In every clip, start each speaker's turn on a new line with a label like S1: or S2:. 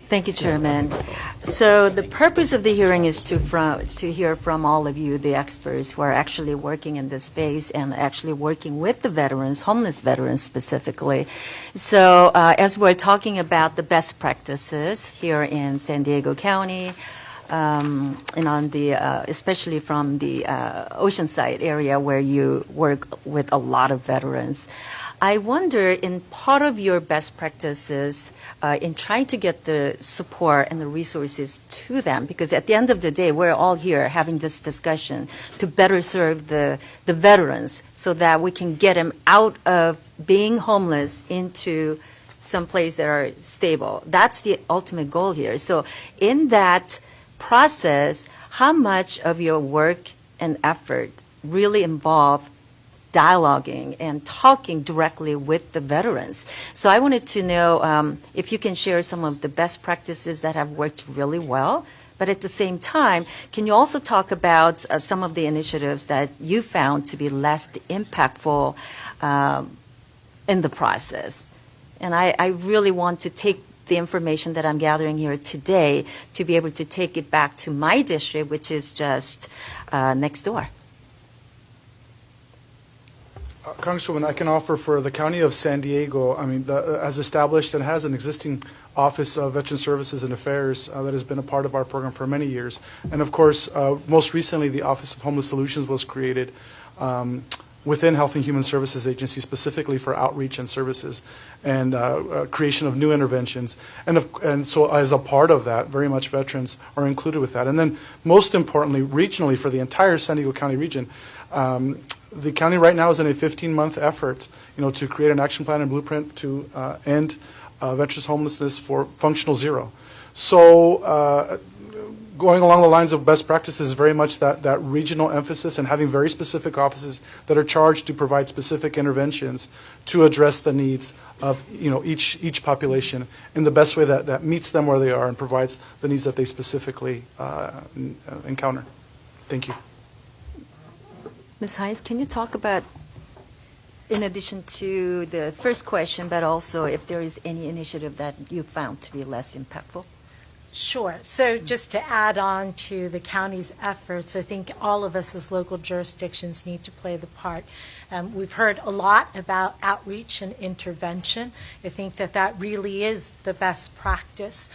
S1: Thank you, Chairman. So the purpose of the hearing is to hear from all of you, the experts who are actually working in this space and actually working with the veterans, homeless veterans specifically. So as we're talking about the best practices here in San Diego County, and on the especially from the Oceanside area where you work with a lot of veterans, I wonder, in part of your best practices in trying to get the support and the resources to them, because at the end of the day, we're all here having this discussion to better serve the veterans so that we can get them out of being homeless into some place that are stable. That's the ultimate goal here. So in that process, how much of your work and effort really involve dialoguing and talking directly with the veterans? So I wanted to know if you can share some of the best practices that have worked really well, but at the same time, can you also talk about some of the initiatives that you found to be less impactful in the process? And I really want to take the information that I'm gathering here today to be able to take it back to my district, which is just next door.
S2: Congresswoman, I can offer for the County of San Diego, I mean, as established and has an existing Office of Veteran Services and Affairs that has been a part of our program for many years. And of course, most recently, the Office of Homeless Solutions was created within Health and Human Services Agency specifically for outreach and services and creation of new interventions. And so as a part of that, very much veterans are included with that. And then most importantly, regionally for the entire San Diego County region, the county right now is in a 15-month effort, to create an action plan and blueprint to end veterans homelessness for functional zero. So going along the lines of best practices, very much that regional emphasis and having very specific offices that are charged to provide specific interventions to address the needs of each population in the best way that meets them where they are and provides the needs that they specifically encounter. Thank you.
S1: Ms. Hines, can you talk about, in addition to the first question, but also if there is any initiative that you found to be less impactful?
S3: Sure. So just to add on to the county's efforts, I think all of us as local jurisdictions need to play the part. We've heard a lot about outreach and intervention. I think that really is the best practice.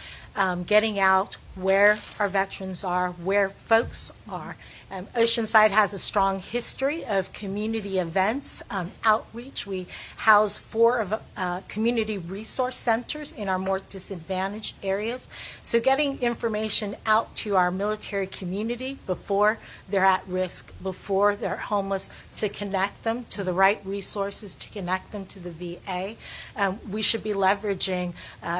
S3: Getting out where our veterans are, where folks are. Oceanside has a strong history of community events, outreach. We house 4 of community resource centers in our more disadvantaged areas. So getting information out to our military community before they're at risk, before they're homeless, to connect them to the right resources, to connect them to the VA. We should be leveraging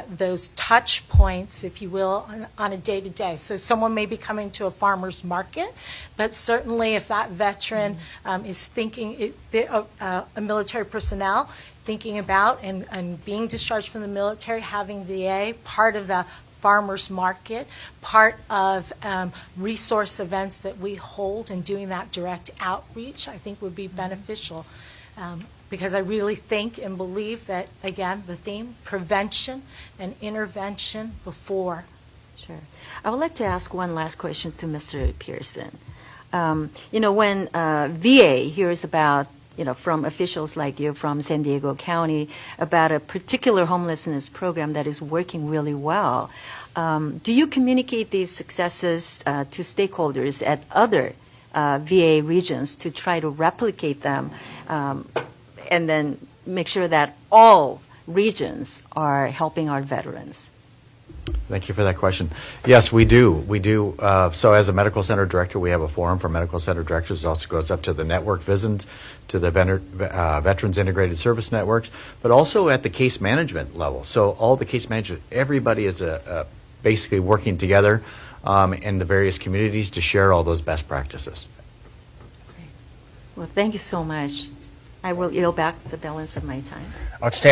S3: those touch points, if you will, on a day-to-day. So someone may be coming to a farmer's market, but certainly if that veteran is thinking, a military personnel thinking about and being discharged from the military, having VA, part of the farmer's market, part of resource events that we hold and doing that direct outreach, I think would be beneficial. Because I really think and believe that, again, the theme, prevention and intervention before.
S1: Sure. I would like to ask one last question to Mr. Pearson. When VA hears about, from officials like you from San Diego County about a particular homelessness program that is working really well, do you communicate these successes to stakeholders at other VA regions to try to replicate them and then make sure that all regions are helping our veterans?
S4: Thank you for that question. Yes, we do. We do. So as a medical center director, we have a forum for medical center directors. It also goes up to the network visits, to the Veterans Integrated Service Networks, but also at the case management level. So all the case management, everybody is basically working together in the various communities to share all those best practices.
S1: Well, thank you so much. I will yield back the balance of my time.
S5: Outstanding.